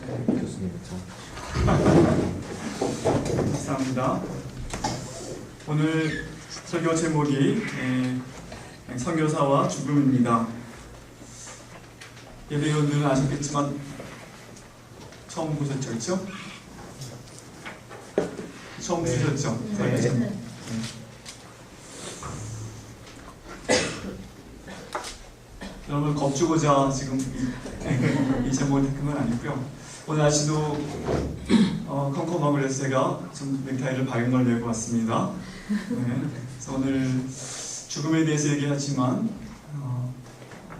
교수님부터. 감사합니다. 오늘 설교 제목이 선교사와 죽음입니다. 예배위원들은 아셨겠지만 처음 보셨죠, 그렇죠? 처음 보셨죠? 네. 여러분 겁주고자 지금 이 제목을 택한 건 아니고요. 오늘 날씨도 컴컴하고 그래서 제가 좀 넥타이를 밝은 걸 메고 왔습니다. 네. 그래서 오늘 죽음에 대해서 얘기하지만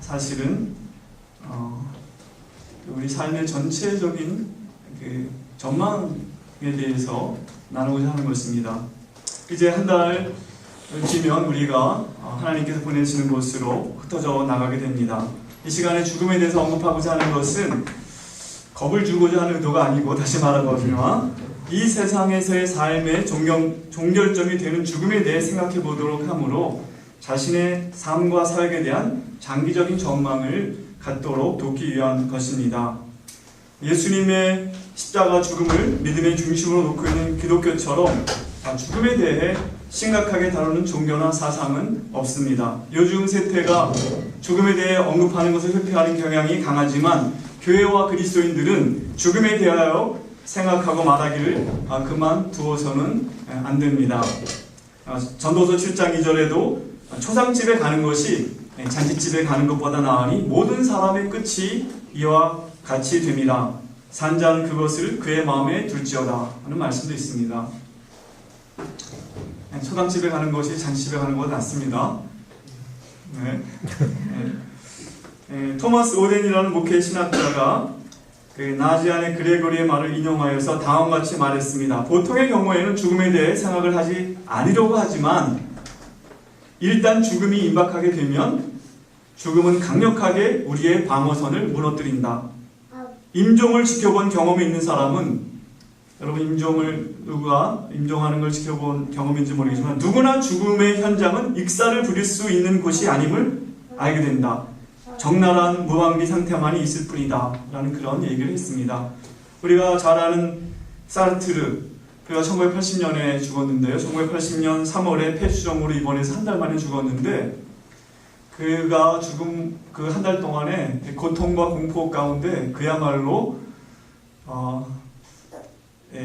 사실은 우리 삶의 전체적인 그 전망에 대해서 나누고자 하는 것입니다. 이제 한 달 뒤면 우리가 하나님께서 보내시는 곳으로 흩어져 나가게 됩니다. 이 시간에 죽음에 대해서 언급하고자 하는 것은 겁을 주고자 하는 의도가 아니고, 다시 말하거든요, 이 세상에서의 삶의 종결점이 되는 죽음에 대해 생각해 보도록 하므로 자신의 삶과 사역에 대한 장기적인 전망을 갖도록 돕기 위한 것입니다. 예수님의 십자가 죽음을 믿음의 중심으로 놓고 있는 기독교처럼 죽음에 대해 심각하게 다루는 종교나 사상은 없습니다. 요즘 세태가 죽음에 대해 언급하는 것을 회피하는 경향이 강하지만 교회와 그리스도인들은 죽음에 대하여 생각하고 말하기를 그만두어서는 안 됩니다. 전도서 7장 2절에도 초상집에 가는 것이 잔치집에 가는 것보다 나으니 모든 사람의 끝이 이와 같이 됩니다. 산자는 그것을 그의 마음에 둘지어다 하는 말씀도 있습니다. 초상집에 가는 것이 잔치집에 가는 것보다 낫습니다. 토마스 오덴이라는 목회 신학자가 나지안의 그레고리의 말을 인용하여서 다음과 같이 말했습니다. 보통의 경우에는 죽음에 대해 생각을 하지 않으려고 하지만 일단 죽음이 임박하게 되면 죽음은 강력하게 우리의 방어선을 무너뜨린다. 임종을 지켜본 경험이 있는 사람은, 여러분 누가 임종하는 걸 지켜본 경험인지 모르겠지만 누구나 죽음의 현장은 익사를 부릴 수 있는 곳이 아님을 알게 된다. 적나라한 무방비 상태만이 있을 뿐이다 라는 그런 얘기를 했습니다. 우리가 잘 아는 사르트르, 그가 1980년에 죽었는데요, 1980년 3월에 폐수종으로 입원해서 한 달 만에 죽었는데, 그가 죽음 그 한 달 동안에 고통과 공포 가운데 그야말로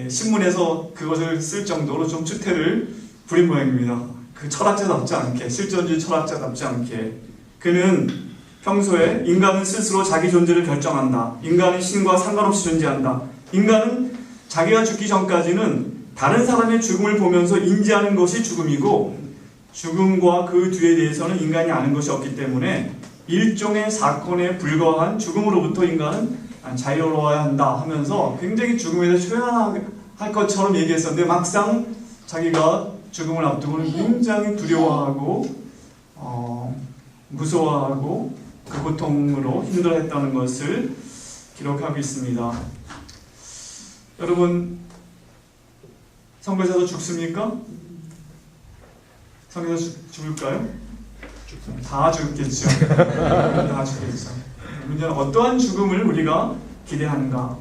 신문에서 그것을 쓸 정도로 좀 추태를 부린 모양입니다. 그 철학자답지 않게, 실존주의 철학자답지 않게. 그는 평소에 인간은 스스로 자기 존재를 결정한다. 인간은 신과 상관없이 존재한다. 인간은 자기가 죽기 전까지는 다른 사람의 죽음을 보면서 인지하는 것이 죽음이고, 죽음과 그 뒤에 대해서는 인간이 아는 것이 없기 때문에 일종의 사건에 불과한 죽음으로부터 인간은 자유로워야 한다 하면서 굉장히 죽음에 대해 초연할 것처럼 얘기했었는데, 막상 자기가 죽음을 앞두고는 굉장히 두려워하고 무서워하고 그 고통으로 힘들어했다는 것을 기록하고 있습니다. 여러분, 선교사도 죽습니까? 선교사 죽을까요? 다 죽겠죠. 다 죽겠죠. 문제는 어떠한 죽음을 우리가 기대하는가?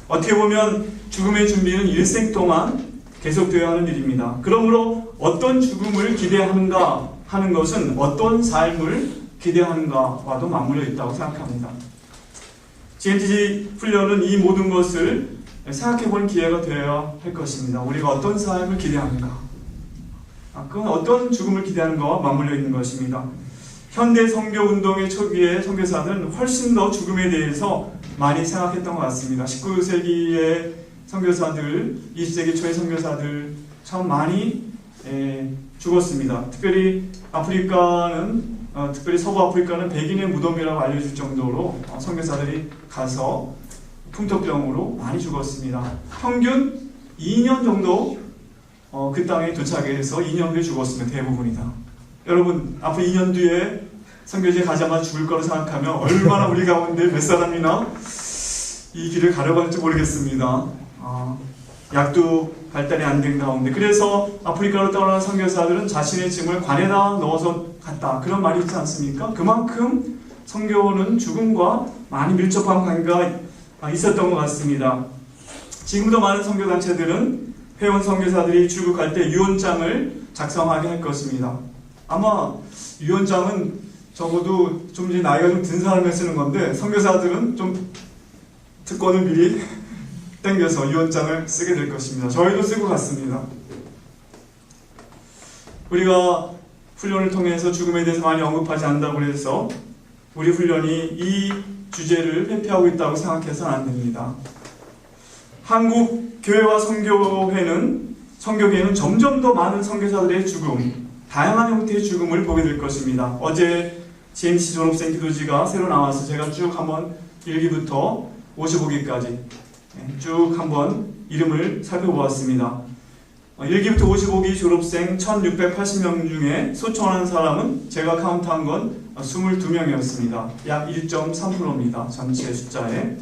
어떻게 보면 죽음의 준비는 일생 동안 계속되어야 하는 일입니다. 그러므로 어떤 죽음을 기대하는가 하는 것은 어떤 삶을 기대하는가와도 맞물려 있다고 생각합니다. GNTG 훈련은 이 모든 것을 생각해보는 기회가 되어야 할 것입니다. 우리가 어떤 삶을 기대하는가, 그건 어떤 죽음을 기대하는가와 맞물려 있는 것입니다. 현대 선교운동의 초기에 선교사들은 훨씬 더 죽음에 대해서 많이 생각했던 것 같습니다. 19세기의 선교사들, 20세기 초의 선교사들 참 많이 죽었습니다. 특별히 서부 아프리카는 백인의 무덤이라고 알려질 정도로 선교사들이 가서 풍토병으로 많이 죽었습니다. 평균 2년 정도 그 땅에 도착해서 2년 후에 죽었으면 대부분이다. 여러분, 앞으로 2년 뒤에 선교지에 가자마자 죽을 거로 생각하면 얼마나 우리 가운데 몇 사람이나 이 길을 가려고 할지 모르겠습니다. 약도 발달이 안 된 가운데, 그래서 아프리카로 떠나는 선교사들은 자신의 짐을 관에다 넣어서 갔다, 그런 말이 있지 않습니까? 그만큼 선교는 죽음과 많이 밀접한 관계가 있었던 것 같습니다. 지금도 많은 선교단체들은 회원 선교사들이 출국할 때 유언장을 작성하게 할 것입니다. 아마 유언장은 적어도 좀 이제 나이가 좀 든 사람이 쓰는 건데 선교사들은 좀 특권을 미리 땡겨서 유언장을 쓰게 될 것입니다. 저희도 쓰고 갔습니다. 우리가 훈련을 통해서 죽음에 대해서 많이 언급하지 않는다고 해서 우리 훈련이 이 주제를 회피하고 있다고 생각해서는 안 됩니다. 한국 교회와 선교계는 점점 더 많은 선교사들의 죽음, 다양한 형태의 죽음을 보게 될 것입니다. 어제 GMC 졸업생 기도지가 새로 나와서 제가 쭉 한번 1기부터 55기까지 쭉 한번 이름을 살펴보았습니다. 1기부터 55기 졸업생 1680명 중에 소천한 사람은 제가 카운트한 건 22명이었습니다. 약 1.3%입니다. 전체 숫자에.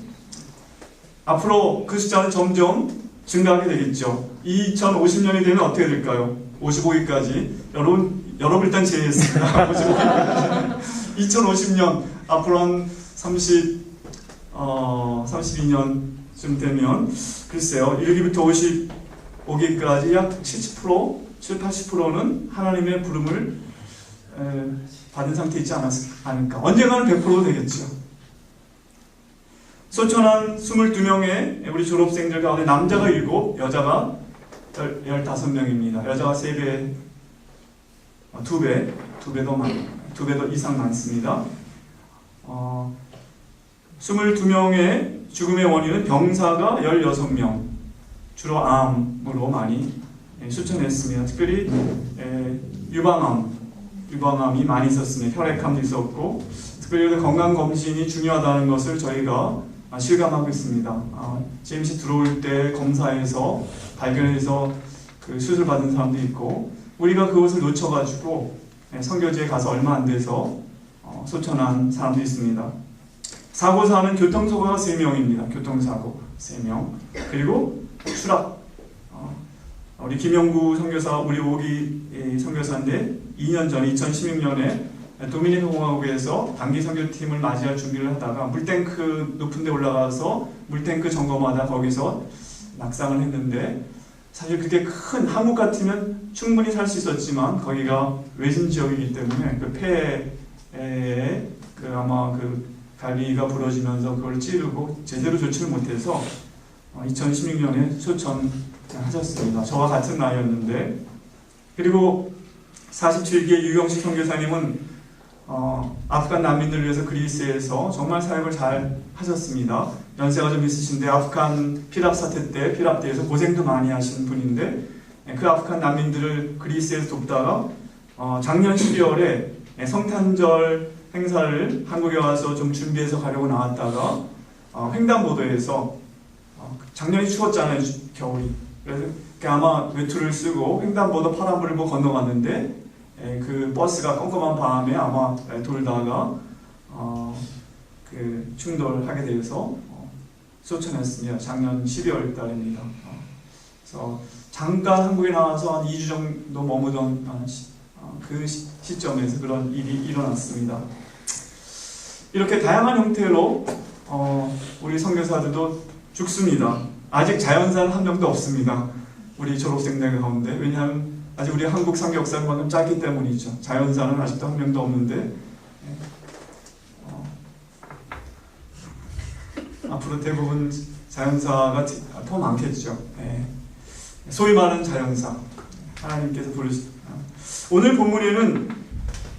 앞으로 그 숫자는 점점 증가하게 되겠죠. 2050년이 되면 어떻게 될까요? 55기까지. 여러분 일단 제외했습니다. 55기까지. 2050년, 앞으로 한 32년쯤 되면, 글쎄요, 1기부터 55기까지 약 70%, 70-80%는 하나님의 부름을 받은 상태에 있지 않을까. 언젠가는 100% 되겠죠. 소천한 22명의 우리 졸업생들 가운데 남자가 7, 여자가 15명입니다. 여자가 3배, 2배 더 이상 많습니다. 22명의 죽음의 원인은 병사가 16명, 주로 암으로 많이 수천했습니다. 특별히 유방암이 많이 있었습니다. 혈액암도 있었고, 특별히 건강검진이 중요하다는 것을 저희가 실감하고 있습니다. GMC 들어올 때 검사에서 발견해서 그 수술 받은 사람도 있고, 우리가 그것을 놓쳐가지고 선교지에 가서 얼마 안 돼서 소천한 사람도 있습니다. 사고사는 교통사고가 3명입니다. 교통사고 3명. 그리고 추락. 우리 김영구 선교사, 우리 5기 선교사인데 2년 전 2016년에 도미니카 공화국에서 단기 선교팀을 맞이할 준비를 하다가 물탱크 높은 데 올라가서 물탱크 점검하다 거기서 낙상을 했는데, 사실 그게 큰 한국 같으면 충분히 살 수 있었지만 거기가 외진 지역이기 때문에 그 폐에 아마 그 갈비가 부러지면서 그걸 찌르고 제대로 조치를 못해서 2016년에 소천하셨습니다. 저와 같은 나이였는데, 그리고 47기의 유경식 선교사님은 아프간 난민들을 위해서 그리스에서 정말 사역을 잘 하셨습니다. 연세가 좀 있으신데 아프간 피랍 사태 때 피랍대에서 고생도 많이 하신 분인데, 그 아프간 난민들을 그리스에서 돕다가 작년 12월에 성탄절 행사를 한국에 와서 좀 준비해서 가려고 나왔다가 횡단보도에서 작년이 추웠잖아요, 겨울이. 그래서 아마 외투를 쓰고 횡단보도 파란불을 보고 건너갔는데 그 버스가 껌껌한 밤에 아마 돌다가 그 충돌하게 되어서 소천했습니다. 작년 12월 달입니다. 그래서 잠깐 한국에 나와서 한 2주 정도 머무던 그 시점에서 그런 일이 일어났습니다. 이렇게 다양한 형태로 우리 선교사들도 죽습니다. 아직 자연사는 한 명도 없습니다. 우리 졸업생들 가운데. 왜냐하면 아직 우리 한국 선교 역사만큼 짧기 때문이죠. 자연사는 아직도 한 명도 없는데 앞으로 대부분 자연사가 더 많겠죠. 소위 말하는 자연사, 하나님께서 부르신. 오늘 본문에는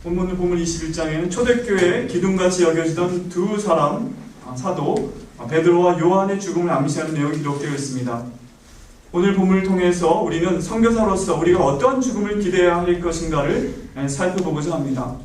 본문 21장에는 초대교회에 기둥같이 여겨지던 두 사람 사도 베드로와 요한의 죽음을 암시하는 내용이 기록되어 있습니다. 오늘 본문을 통해서 우리는 선교사로서 우리가 어떤 죽음을 기대해야 할 것인가를 살펴보고자 합니다.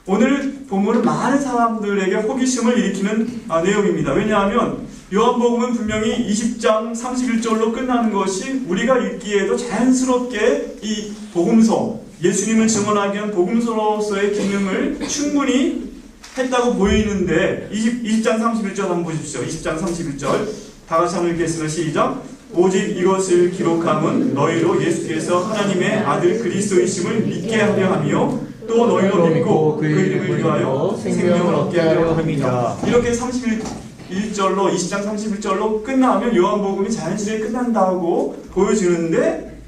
오늘 본문은 많은 사람들에게 호기심을 일으키는 내용입니다. 왜냐하면 요한복음은 분명히 20장 31절로 끝나는 것이 우리가 읽기에도 자연스럽게 이 복음서, 예수님을 증언하기 위한 복음서로서의 기능을 충분히 했다고 보이는데, 20장 31절 한번 보십시오. 20장 31절 다 같이 한번 읽겠습니다. 시작. 오직 이것을 기록함은 너희로 예수께서 하나님의 아들 그리스도이심을 믿게 하려 하며 또 너희로 믿고 그 이름을 위하여 생명을 얻게 하려 함이다. 이렇게 31절로 20장 31절로 끝나면 요한복음이 자연스레 끝난다고 보여주는데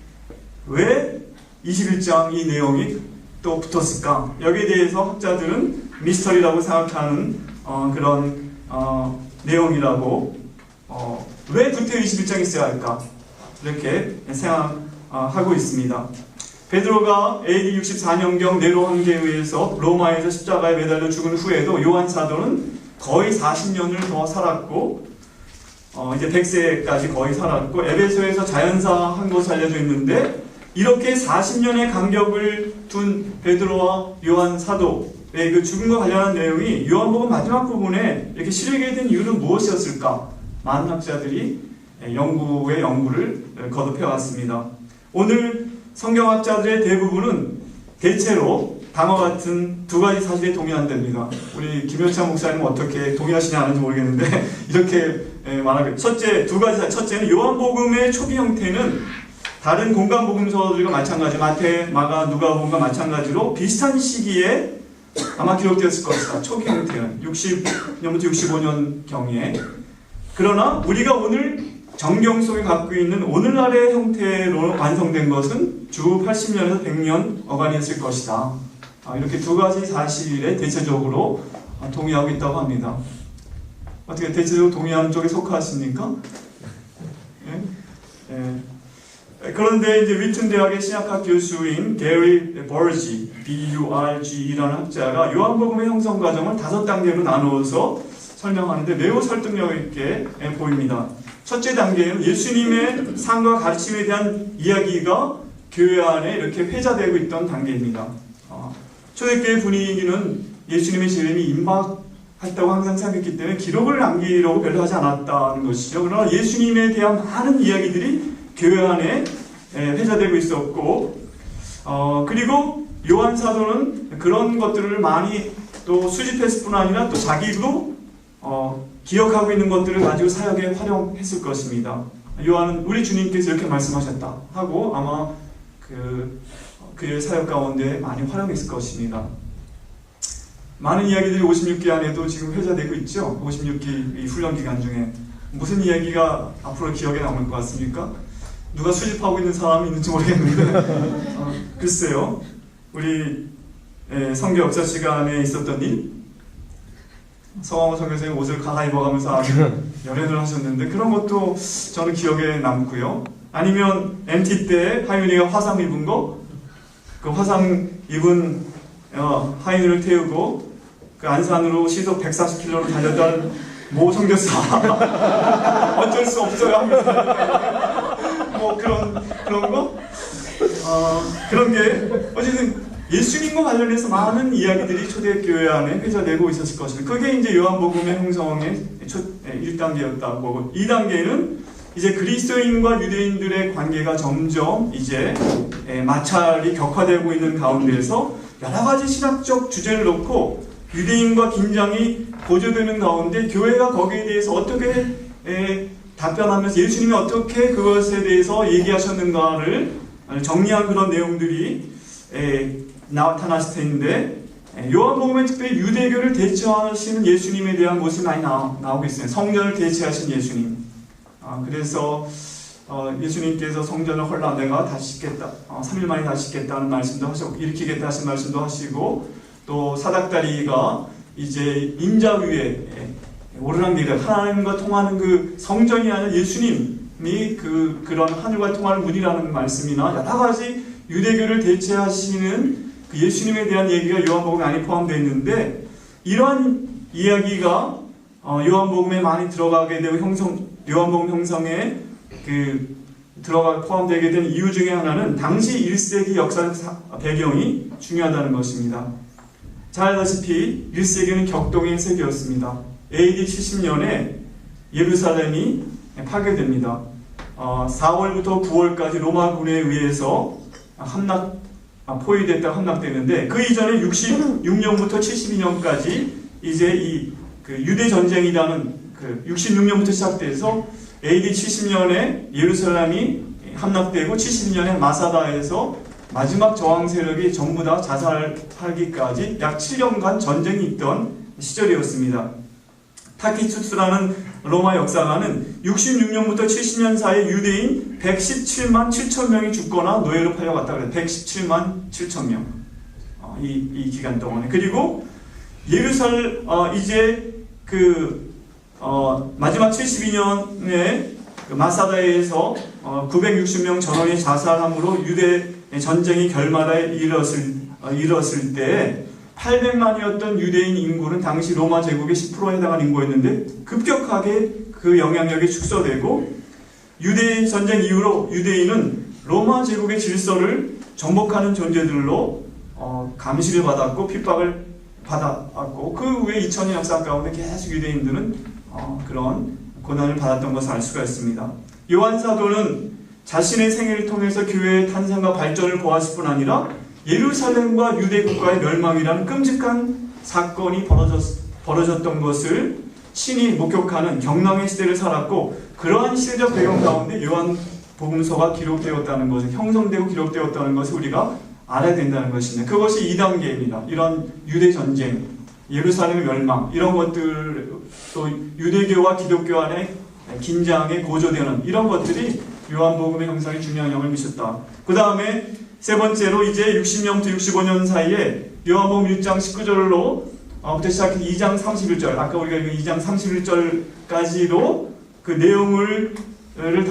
왜 21장 이 내용이 또 붙었을까? 여기에 대해서 학자들은 미스터리라고 생각하는 그런 내용이라고 왜 구태 21장이 있어야 할까? 이렇게 생각하고 있습니다. 베드로가 AD 64년경 네로 황제에 의해서 로마에서 십자가에 매달려 죽은 후에도 요한 사도는 거의 40년을 더 살았고 이제 100세까지 거의 살았고 에베소에서 자연사한 것으로 알려져 있는데 이렇게 40년의 간격을 둔 베드로와 요한 사도의 그 죽음과 관련한 내용이 요한복음 마지막 부분에 이렇게 실리게 된 이유는 무엇이었을까? 많은 학자들이 연구를 거듭해 왔습니다. 오늘 성경학자들의 대부분은 대체로 다음과 같은 두 가지 사실에 동의한답니다. 우리 김효찬 목사님은 어떻게 동의하시냐 하는지 모르겠는데 이렇게 말하고 첫째는 요한복음의 초기 형태는 다른 공간 복음서들과 마찬가지 마태, 마가, 누가복음과 마찬가지로 비슷한 시기에 아마 기록되었을 것이다. 초기 형태는 60년부터 65년경에. 그러나 우리가 오늘 정경 속에 갖고 있는 오늘날의 형태로 완성된 것은 주 80년에서 100년 어간이었을 것이다. 이렇게 두 가지 사실에 대체적으로 동의하고 있다고 합니다. 어떻게 대체적으로 동의하는 쪽에 속하십니까? 예? 예. 그런데 이제 위튼 대학의 신약학 교수인 게리 버지, BURG라는 학자가 요한복음의 형성 과정을 5단계로 나누어서 설명하는데 매우 설득력 있게 보입니다. 첫째 단계는 예수님의 삶과 가르침에 대한 이야기가 교회 안에 이렇게 회자되고 있던 단계입니다. 초대교회 분위기는 예수님의 재림이 임박했다고 항상 생각했기 때문에 기록을 남기려고 별로 하지 않았다는 것이죠. 그러나 예수님에 대한 많은 이야기들이 교회 안에 회자되고 있었고 그리고 요한 사도는 그런 것들을 많이 또 수집했을 뿐 아니라 또 자기도 기억하고 있는 것들을 가지고 사역에 활용했을 것입니다. 요한은 우리 주님께서 이렇게 말씀하셨다 하고 아마 그의 사역 가운데 많이 활용했을 것입니다. 많은 이야기들이 56기 안에도 지금 회자되고 있죠. 56기 이 훈련 기간 중에 무슨 이야기가 앞으로 기억에 남을 것 같습니까? 누가 수집하고 있는 사람이 있는지 모르겠는데 글쎄요. 우리 성경 역사 시간에 있었던 일, 서광호 선교사님 옷을 갈아입어가면서 아주 열연을 하셨는데 그런 것도 저는 기억에 남고요. 아니면 MT 때 하윤이가 화상 입은 거, 그 화상 입은 하윤이를 태우고 그 안산으로 시속 140km로 달렸던 모 선교사 어쩔 수 없어요 하면서 뭐 그런 거 그런 게 어쨌든 예수님과 관련해서 많은 이야기들이 초대교회 안에 회자되고 있었을 것입니다. 그게 이제 요한복음의 형성의 1단계였다고. 2단계는 이제 그리스도인과 유대인들의 관계가 점점 이제 마찰이 격화되고 있는 가운데에서 여러 가지 신학적 주제를 놓고 유대인과 긴장이 고조되는 가운데 교회가 거기에 대해서 어떻게 답변하면서 예수님이 어떻게 그것에 대해서 얘기하셨는가를 정리한 그런 내용들이 나타났을 텐데 요한복음에 특별히 유대교를 대체하시는 예수님에 대한 모습이 많이 나오고 있어요. 성전을 대체하신 예수님. 그래서 예수님께서 성전을 헐라 내가 다시 짓겠다. 3일 만에 다시 짓겠다는 말씀도 하시고 일으키겠다 하신 말씀도 하시고 또 사닥다리가 이제 인자 위에 오르락내리락 하나님과 통하는 그 성전이 아니라 예수님이 그런 하늘과 통하는 문이라는 말씀이나 여러 가지 유대교를 대체하시는 그 예수님에 대한 얘기가 요한복음에 많이 포함되어 있는데 이러한 이야기가 요한복음에 많이 들어가게 되고 요한복음 형성에 포함되게 된 이유 중에 하나는 당시 1세기 역사 배경이 중요하다는 것입니다. 잘 알다시피 1세기는 격동의 세기였습니다. AD 70년에 예루살렘이 파괴됩니다. 4월부터 9월까지 로마군에 의해서 포위됐다가 함락되는데 그 이전에 66년부터 72년까지 이제 이 유대 전쟁이라는 66년부터 시작돼서 AD 70년에 예루살렘이 함락되고 72년에 마사다에서 마지막 저항 세력이 전부 다 자살하기까지 약 7년간 전쟁이 있던 시절이었습니다. 타키투스라는 로마 역사가는 66년부터 70년 사이 유대인 117만 7천 명이 죽거나 노예로 팔려갔다 그래요. 117만 7천 명. 이 기간 동안에. 그리고 이제 마지막 72년에 마사다에서 960명 전원이 자살함으로 유대 전쟁이 결말에 이르렀을 때 800만이었던 유대인 인구는 당시 로마 제국의 10%에 해당하는 인구였는데 급격하게 그 영향력이 축소되고 유대 전쟁 이후로 유대인은 로마 제국의 질서를 정복하는 존재들로 감시를 받았고 핍박을 받았고 그 후에 2000년 역사 가운데 계속 유대인들은 그런 고난을 받았던 것을 알 수가 있습니다. 요한 사도는 자신의 생애를 통해서 교회의 탄생과 발전을 보았을 뿐 아니라 예루살렘과 유대 국가의 멸망이라는 끔찍한 사건이 벌어졌던 것을 친히 목격하는 경랑의 시대를 살았고 그러한 시대적 배경 가운데 요한 복음서가 기록되었다는 것을 형성되고 기록되었다는 것을 우리가 알아야 된다는 것입니다. 그것이 2단계입니다. 이런 유대 전쟁, 예루살렘의 멸망 이런 것들 또 유대교와 기독교 안에 긴장에 고조되는 이런 것들이 요한복음의 형성에 중요한 영향을 미쳤다. 그 다음에 세 번째로 이제 60년부터 65년 사이에 요한복음 6장 19절로 부터 시작해서 2장 31절 아까 우리가 읽은 2장 31절까지로 그 내용을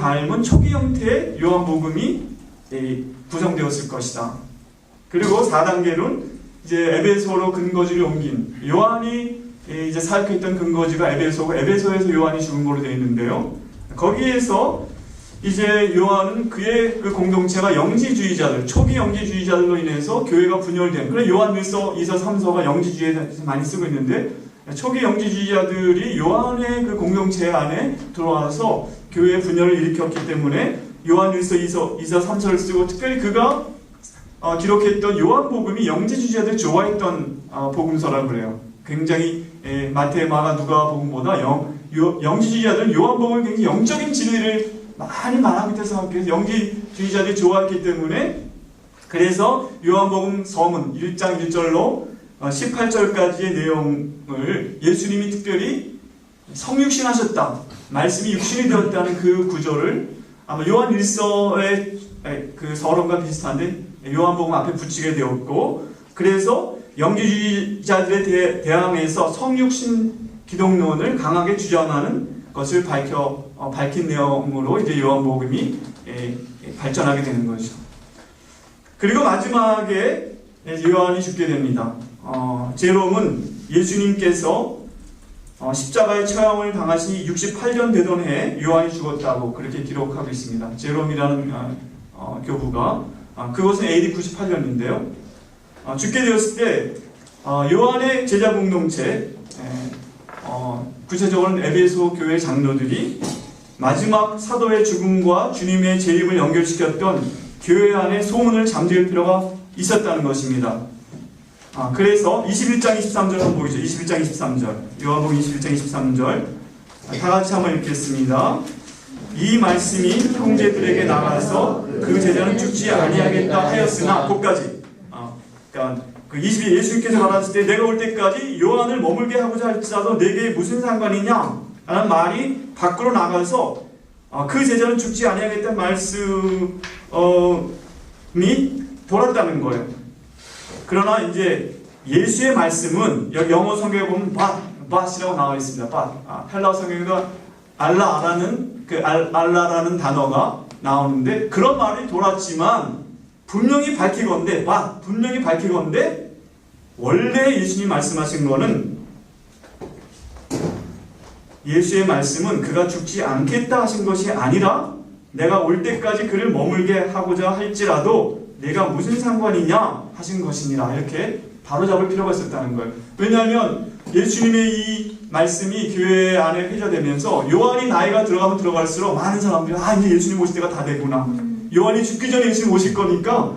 닮은 초기 형태의 요한복음이 구성되었을 것이다. 그리고 4단계로는 이제 에베소로 근거지를 옮긴 요한이 이제 사역했던 근거지가 에베소고 에베소에서 요한이 죽은 걸로 되어 있는데요. 거기에서 이제 요한은 그의 그 공동체가 영지주의자들, 초기 영지주의자들로 인해서 교회가 분열된. 그래 요한일서, 2서, 3서가 영지주의에 대해서 많이 쓰고 있는데 초기 영지주의자들이 요한의 그 공동체 안에 들어와서 교회의 분열을 일으켰기 때문에 요한일서, 2서, 3서를 쓰고 특별히 그가 기록했던 요한복음이 영지주의자들이 좋아했던 복음서라고 그래요. 굉장히 마태, 마가, 누가복음보다 영지주의자들은 요한복음을 굉장히 영적인 진리를 많이 말하고 있다고 생각해서 영지주의자들이 좋아했기 때문에 그래서 요한복음 서문 1장 1절로 18절까지의 내용을 예수님이 특별히 성육신하셨다. 말씀이 육신이 되었다는 그 구조를 아마 요한 1서의 그 서론과 비슷한데 요한복음 앞에 붙이게 되었고 그래서 영지주의자들에 대항해서 성육신 기독론을 강하게 주장하는 것을 밝힌 내용으로 이제 요한복음이 발전하게 되는 것이죠. 그리고 마지막에 요한이 죽게 됩니다. 제롬은 예수님께서 십자가의 처형을 당하시니 68년 되던 해에 요한이 죽었다고 그렇게 기록하고 있습니다. 제롬이라는 교부가 그것은 AD 98년인데요. 죽게 되었을 때 요한의 제자 공동체 구체적으로는 에베소 교회 장로들이 마지막 사도의 죽음과 주님의 재림을 연결시켰던 교회 안에 소문을 잠재울 필요가 있었다는 것입니다. 그래서 21장 23절 한번 보이죠. 21장 23절 요한복음 21장 23절 다 같이 한번 읽겠습니다. 이 말씀이 형제들에게 나가서 그 제자는 죽지 아니하겠다 하였으나 거기까지 그러니까 그 22 예수님께서 말하실 때 내가 올 때까지 요한을 머물게 하고자 할지라도 내게 무슨 상관이냐 라는 말이 밖으로 나가서 그 제자는 죽지 아니하겠다는 말씀이 돌았다는 거예요. 그러나 이제 예수의 말씀은 여기 영어 성경에 보면 밭이라고 나와 있습니다. 헬라어 성경에도 알라라는 단어가 나오는데 그런 말이 돌았지만 분명히 밝히건대 원래 예수님 말씀하신 거는 예수의 말씀은 그가 죽지 않겠다 하신 것이 아니라 내가 올 때까지 그를 머물게 하고자 할지라도 내가 무슨 상관이냐 하신 것이니라 이렇게 바로잡을 필요가 있었다는 거예요. 왜냐하면 예수님의 이 말씀이 교회 안에 회자되면서 요한이 나이가 들어가면 들어갈수록 많은 사람들이 이제 예수님 오실 때가 다 되구나. 요한이 죽기 전에 예수님 오실 거니까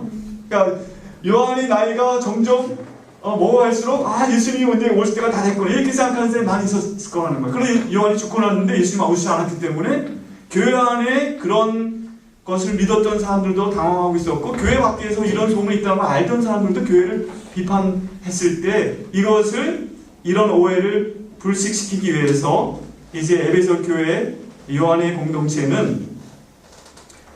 그러니까 요한이 나이가 점점 먹어갈수록 예수님이 언제 오실 때가 다 됐구나 이렇게 생각하는 사람이 많이 있었을 거라는 거예요. 그런데 요한이 죽고 났는데 예수님이 오시지 않았기 때문에 교회 안에 그런 것을 믿었던 사람들도 당황하고 있었고 교회 밖에서 이런 소문이 있다는 걸 알던 사람들도 교회를 비판했을 때 이런 오해를 불식시키기 위해서 이제 에베소 교회 요한의 공동체는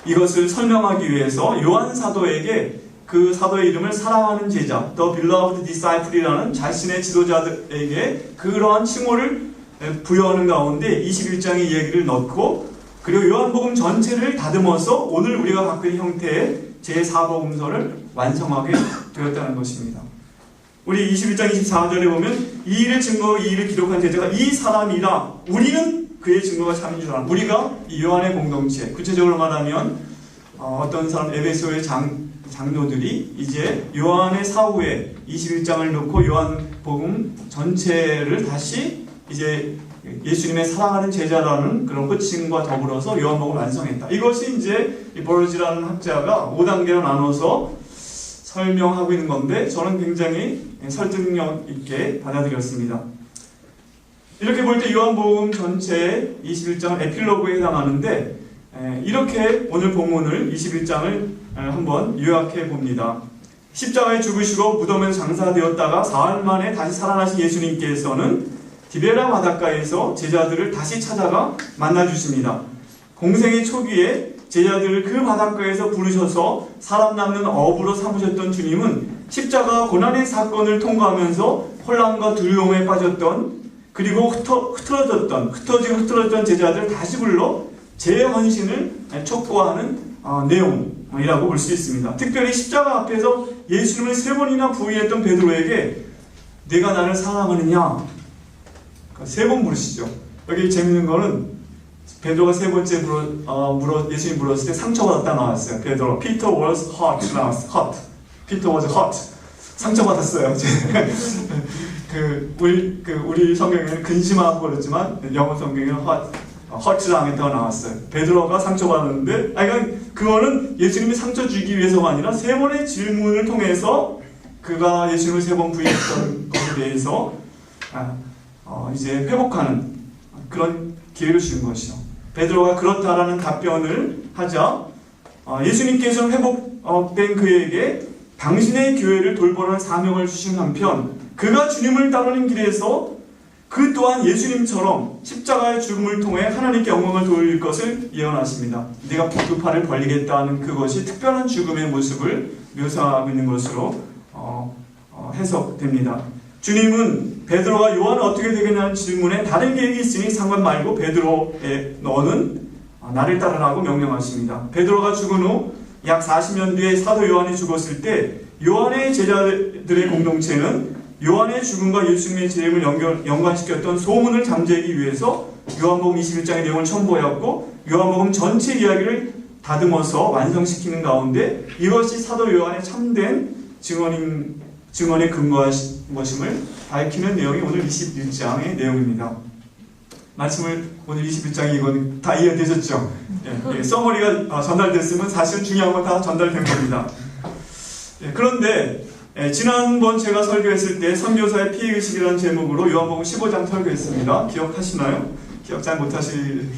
이것을 설명하기 위해서 요한 사도에게 그 사도의 이름을 사랑하는 제자, The Beloved Disciple이라는 자신의 지도자들에게 그러한 칭호를 부여하는 가운데 21장의 이야기를 넣고, 그리고 요한복음 전체를 다듬어서 오늘 우리가 갖고 있는 형태의 제4복음서를 완성하게 되었다는 것입니다. 우리 21장 24절에 보면 이 일을 증거하고 이 일을 기록한 제자가 이 사람이라 우리는 그의 증거가 참인 줄 아는, 우리가 이 요한의 공동체, 구체적으로 말하면 어떤 사람 에베소의 장로들이 이제 요한의 사후에 21장을 놓고 요한복음 전체를 다시 이제 예수님의 사랑하는 제자라는 그런 호칭과 더불어서 요한복음을 완성했다. 이것이 이제 이 버러지라는 학자가 5단계로 나눠서 설명하고 있는 건데, 저는 굉장히 설득력 있게 받아들였습니다. 이렇게 볼 때 요한복음 전체 21장은 에필로그에 해당하는데, 이렇게 오늘 본문을 21장을 한번 요약해 봅니다. 십자가에 죽으시고 무덤에서 장사되었다가 사흘 만에 다시 살아나신 예수님께서는 디베라 바닷가에서 제자들을 다시 찾아가 만나주십니다. 공생의 초기에 제자들을 그 바닷가에서 부르셔서 사람 낚는 어부로 삼으셨던 주님은 십자가 고난의 사건을 통과하면서 혼란과 두려움에 빠졌던, 그리고 흩어졌던 제자들을 다시 불러 재헌신을 촉구하는 내용이라고 볼 수 있습니다. 특별히 십자가 앞에서 예수님을 3번이나 부인했던 베드로에게 네가 나를 사랑하느냐 3번 물으시죠. 여기 재밌는 거는 베드로가 3번째 예수님 물었을 때 상처받았다 나왔어요. 베드로, Peter was hurt 나왔어요. hurt. Peter was hurt. 상처받았어요. 우리 성경에는 근심하고 그러지만 영어 성경에는 hurt 당했다고 나왔어요. 베드로가 상처받았는데, 그거는 예수님이 상처 주기 위해서가 아니라 3번의 질문을 통해서 그가 예수님을 3번 부인했던 것에 대해서 이제 회복하는 그런 기회를 주는 것이죠. 베드로가 그렇다라는 답변을 하자 예수님께서 회복된 그에게 당신의 교회를 돌보라는 사명을 주신 한편, 그가 주님을 따르는 길에서 그 또한 예수님처럼 십자가의 죽음을 통해 하나님께 영광을 돌릴 것을 예언하십니다. 네가 두 팔을 벌리겠다는 그것이 특별한 죽음의 모습을 묘사하고 있는 것으로 해석됩니다. 주님은 베드로가 요한은 어떻게 되겠냐는 질문에 다른 계획이 있으니 상관 말고 베드로의 너는 나를 따르라고 명령하십니다. 베드로가 죽은 후 약 40년 뒤에 사도 요한이 죽었을 때 요한의 제자들의 공동체는 요한의 죽음과 예수님의 재림을 연관시켰던 소문을 잠재우기 위해서 요한복음 21장의 내용을 첨부하였고, 요한복음 전체 이야기를 다듬어서 완성시키는 가운데 이것이 사도 요한의 참된 증언에 근거한 것임을 밝히는 내용이 오늘 21장의 내용입니다. 말씀을 오늘 21장이 이건 다 이해되셨죠? 서머리가 전달됐으면 사실 중요한 건 다 전달된 겁니다. 그런데 지난번 제가 설교했을 때 선교사의 피해의식이라는 제목으로 요한복음 15장 설교했습니다. 기억하시나요? 기억 잘 못하실지는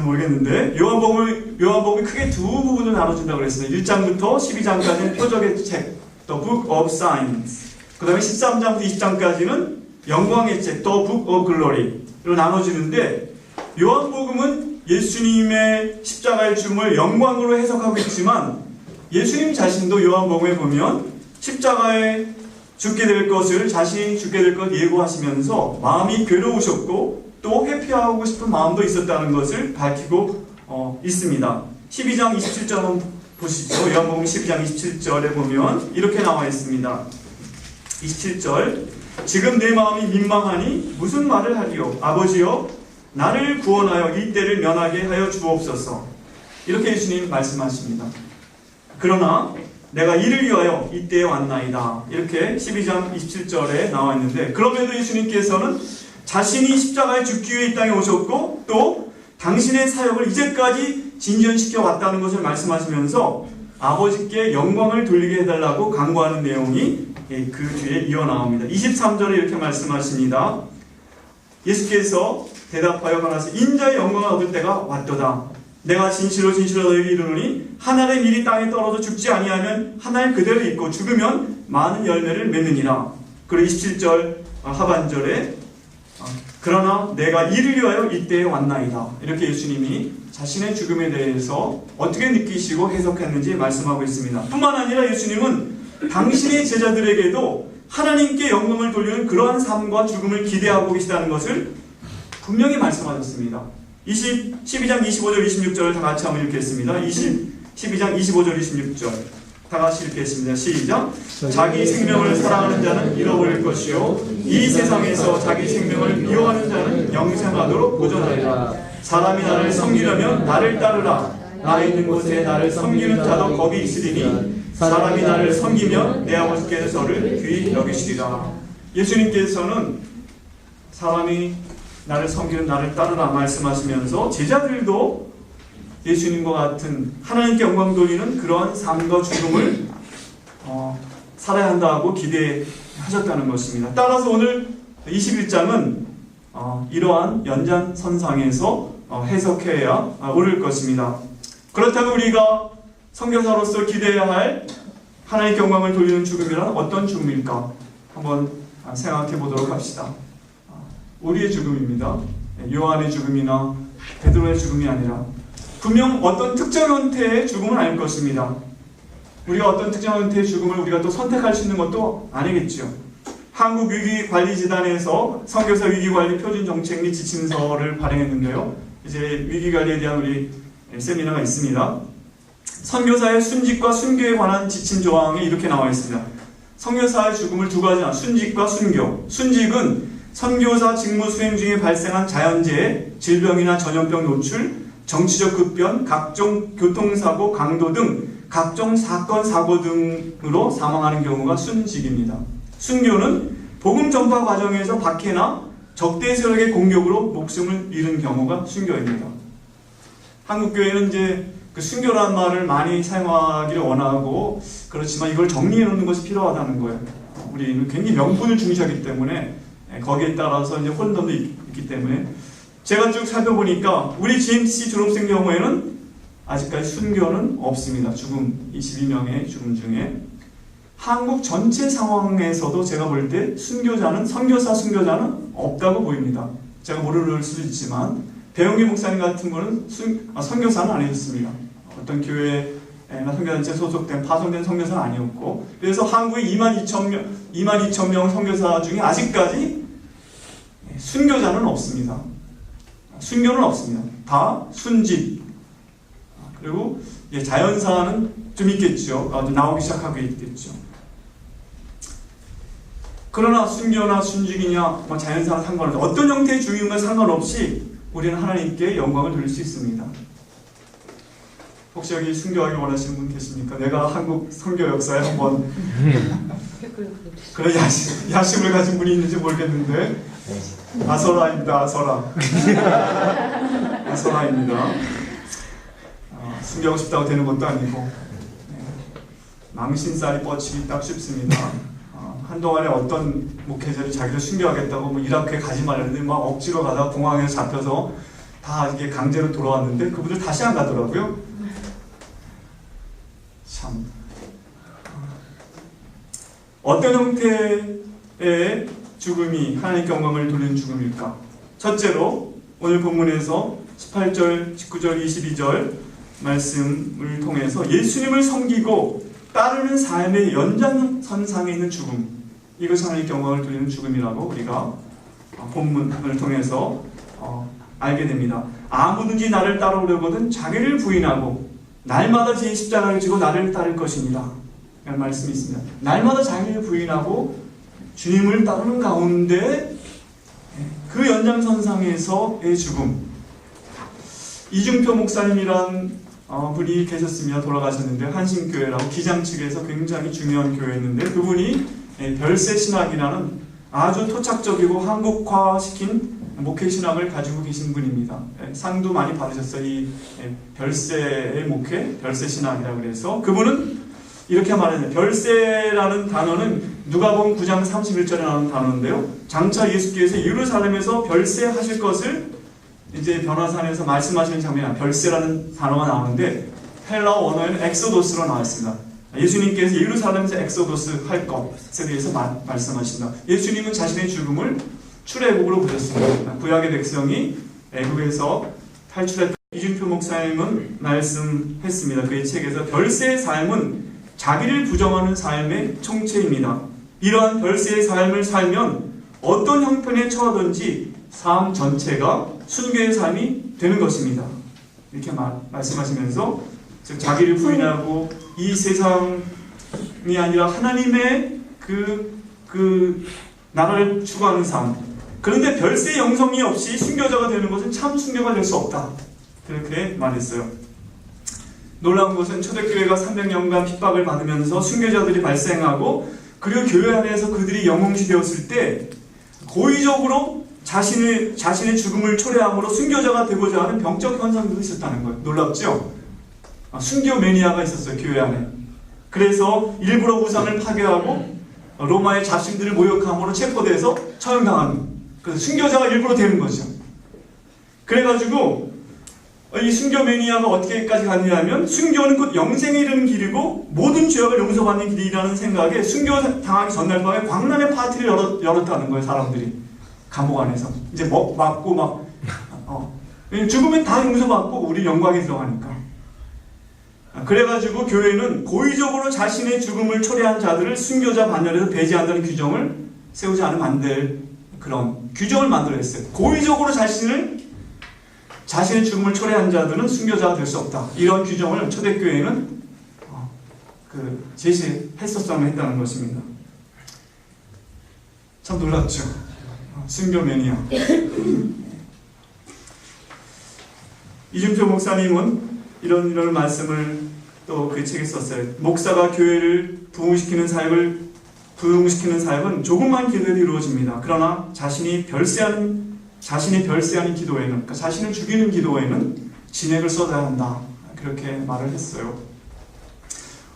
모르겠는데, 요한복음이 크게 두 부분으로 나눠진다고 그랬어요. 1장부터 12장까지는 표적의 책, The Book of Signs. 그 다음에 13장부터 20장까지는 영광의 책, The Book of Glory로 나눠지는데, 요한복음은 예수님의 십자가의 죽음을 영광으로 해석하고 있지만, 예수님 자신도 요한복음에 보면 십자가에 죽게 될 것을, 자신이 죽게 될 것 예고하시면서 마음이 괴로우셨고 또 회피하고 싶은 마음도 있었다는 것을 밝히고 있습니다. 12장 27절 한번 보시죠. 요한복음 12장 27절에 보면 이렇게 나와 있습니다. 27절, 지금 내 마음이 민망하니 무슨 말을 하리요? 아버지여, 나를 구원하여 이 때를 면하게 하여 주옵소서. 이렇게 예수님 말씀하십니다. 그러나 내가 이를 위하여 이때에 왔나이다. 이렇게 12장 27절에 나와 있는데, 그럼에도 예수님께서는 자신이 십자가에 죽기 위해 이 땅에 오셨고 또 당신의 사역을 이제까지 진전시켜 왔다는 것을 말씀하시면서 아버지께 영광을 돌리게 해달라고 강구하는 내용이 그 뒤에 이어나옵니다. 23절에 이렇게 말씀하십니다. 예수께서 대답하여 가라사대 인자의 영광을 얻을 때가 왔도다. 내가 진실로 너에게 이르노니 한 알의 밀이 땅에 떨어져 죽지 아니하면 한 알 그대로 있고 죽으면 많은 열매를 맺느니라. 그리고 27절 하반절에 그러나 내가 이를 위하여 이때에 왔나이다. 이렇게 예수님이 자신의 죽음에 대해서 어떻게 느끼시고 해석했는지 말씀하고 있습니다. 뿐만 아니라 예수님은 당신의 제자들에게도 하나님께 영광을 돌리는 그러한 삶과 죽음을 기대하고 계시다는 것을 분명히 말씀하셨습니다. 12장 25절 26절을 다 같이 한번 읽겠습니다. 12장 25절 26절 다 같이 읽겠습니다. 시작. 자기 생명을 사랑하는 자는 잃어버릴 것이요 이 세상에서 자기 생명을 미워하는 자는 영생하도록 보존하리라. 사람이 나를 섬기려면 나를 따르라. 나 있는 곳에 나를 섬기는 자도 거기 있으리니 사람이 나를 섬기면 내 아버지께서 저를 귀히 여기시리라. 예수님께서는 사람이 나를 섬기는 나를 따르라 말씀하시면서 제자들도 예수님과 같은 하나님께 영광 돌리는 그러한 삶과 죽음을 살아야 한다고 기대하셨다는 것입니다. 따라서 오늘 21장은 이러한 연장선상에서 해석해야 옳을 것입니다. 그렇다면 우리가 선교사로서 기대해야 할 하나님께 영광을 돌리는 죽음이란 어떤 죽음일까? 한번 생각해 보도록 합시다. 우리의 죽음입니다. 요한의 죽음이나 베드로의 죽음이 아니라 분명 어떤 특정 형태의 죽음은 아닐 것입니다. 우리가 어떤 특정 형태의 죽음을 우리가 또 선택할 수 있는 것도 아니겠죠. 한국위기관리재단에서 선교사 위기관리 표준 정책 및 지침서를 발행했는데요. 이제 위기관리에 대한 우리 세미나가 있습니다. 선교사의 순직과 순교에 관한 지침 조항에 이렇게 나와 있습니다. 선교사의 죽음을 두 가지나 순직과 순교. 순직은 선교사 직무 수행 중에 발생한 자연재해, 질병이나 전염병 노출, 정치적 급변, 각종 교통사고, 강도 등 각종 사건, 사고 등으로 사망하는 경우가 순직입니다. 순교는 복음 전파 과정에서 박해나 적대 세력의 공격으로 목숨을 잃은 경우가 순교입니다. 한국교회는 이제 그 순교라는 말을 많이 사용하기를 원하고 그렇지만 이걸 정리해 놓는 것이 필요하다는 거예요. 우리는 굉장히 명분을 중시하기 때문에 거기에 따라서 이제 혼돈도 있기 때문에 제가 쭉 살펴보니까 우리 GMC 졸업생 경우에는 아직까지 순교는 없습니다. 죽음 22명의 죽음 중에 한국 전체 상황에서도 제가 볼 때 선교사 순교자는 없다고 보입니다. 제가 모를 수도 있지만 배용기 목사님 같은 분은 선교사는 아니었습니다. 어떤 교회나 선교단체에 소속된 파송된 선교사는 아니었고 그래서 한국의 22,000명 선교사 중에 아직까지 순교자는 없습니다. 순교는 없습니다. 다 순직. 그리고 자연사는 좀 있겠죠. 좀 나오기 시작하고 있겠죠. 그러나 순교나 순직이냐 자연사나 상관없이 어떤 형태의 죽임과 상관없이 우리는 하나님께 영광을 돌릴 수 있습니다. 혹시 여기 순교하기 원하시는 분 계십니까? 내가 한국 선교 역사에 한번 그런 야심을 가진 분이 있는지 모르겠는데 아서라입니다. 아서라입니다. 순교하고 싶다고 되는 것도 아니고 망신살이 뻗치기 딱 쉽습니다. 한동안에 어떤 목회자들이 자기를 순교하겠다고 이라크에 가지 말랬는데 막 억지로 가다가 공항에서 잡혀서 다 이게 강제로 돌아왔는데 그분들 다시 안 가더라고요. 참 어떤 형태의 죽음이 하나님께 영광을 돌리는 죽음일까? 첫째로 오늘 본문에서 18절, 19절, 22절 말씀을 통해서 예수님을 섬기고 따르는 삶의 연장선상에 있는 죽음, 이것이 하나님께 영광을 돌리는 죽음이라고 우리가 본문을 통해서 알게 됩니다. 아무든지 나를 따라오려거든 자기를 부인하고 날마다 제 십자가를 지고 나를 따를 것이니라 라는 말씀이 있습니다. 날마다 자기를 부인하고 주님을 따르는 가운데 그 연장선상에서의 죽음. 이중표 목사님이란 분이 계셨습니다. 돌아가셨는데 한신교회라고 기장 측에서 굉장히 중요한 교회였는데 그분이 별세신학이라는 아주 토착적이고 한국화시킨 목회신학을 가지고 계신 분입니다. 상도 많이 받으셨어요. 이 별세의 목회, 별세신학이라고 그래서 그분은 이렇게 말했는데 별세라는 단어는 누가복음 9장 31절에 나오는 단어인데요. 장차 예수께서 예루살렘에서 별세하실 것을 이제 변화산에서 말씀하시는 장면이 별세라는 단어가 나오는데 헬라어 원어에는 엑소도스로 나왔습니다. 예수님께서 예루살렘에서 엑소도스 할 것에 대해서 말씀하신다. 예수님은 자신의 죽음을 출애굽으로 보셨습니다. 구약의 백성이 애굽에서 탈출했던 이준표 목사님은 말씀했습니다. 그의 책에서 별세의 삶은 자기를 부정하는 삶의 총체입니다. 이러한 별세의 삶을 살면 어떤 형편에 처하든지 삶 전체가 순교의 삶이 되는 것입니다. 이렇게 말씀하시면서 즉 자기를 부인하고 이 세상이 아니라 하나님의 그 나라를 추구하는 삶, 그런데 별세의 영성이 없이 순교자가 되는 것은 참 순교가 될 수 없다, 그렇게 말했어요. 놀라운 것은 초대교회가 300년간 핍박을 받으면서 순교자들이 발생하고 그리고 교회 안에서 그들이 영웅시되었을 때 고의적으로 자신의 죽음을 초래함으로 순교자가 되고자 하는 병적 현상도 있었다는 거예요. 놀랍죠? 순교 매니아가 있었어요, 교회 안에. 그래서 일부러 우상을 파괴하고 로마의 잡신들을 모욕함으로 체포돼서 처형당하는, 그래서 순교자가 일부러 되는 거죠. 그래가지고 이 순교 매니아가 어떻게까지 갔냐면 순교는 곧 영생에 이르는 길이고 모든 죄악을 용서받는 길이라는 생각에 순교 당하기 전날 밤에 광란의 파티를 열었다는 거예요. 사람들이 감옥 안에서 이제 맞고 막 죽으면 다 용서받고 우리 영광에 들어가니까. 그래가지고 교회는 고의적으로 자신의 죽음을 초래한 자들을 순교자 반열에서 배제한다는 규정을 세우지 않으면 안 될 그런 규정을 만들어냈어요. 고의적으로 자신의 죽음을 초래한 자들은 순교자가 될 수 없다. 이런 규정을 초대교회는 제시했었다면 했다는 것입니다. 참 놀랍죠. 순교 매니아. 이준표 목사님은 이런 말씀을 또 그 책에 썼어요. 목사가 교회를 부흥시키는 사역은 조금만 기도해도 이루어집니다. 그러나 자신이 별세하는 기도에는, 그러니까 자신을 죽이는 기도에는 진액을 쏟아야 한다. 그렇게 말을 했어요.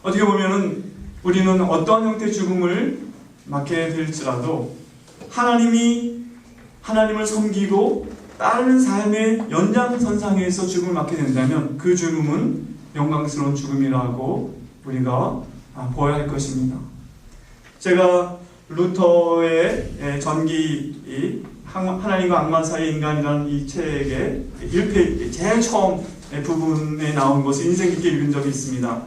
어떻게 보면은 우리는 어떠한 형태의 죽음을 맞게 될지라도 하나님을 섬기고 따르는 삶의 연장선상에서 죽음을 맞게 된다면 그 죽음은 영광스러운 죽음이라고 우리가 보아야 할 것입니다. 제가 루터의 전기 하나님과 악마 사이의 인간이라는 이 책의 1페이지 제일 처음 부분에 나온 것을 인생 깊게 읽은 적이 있습니다.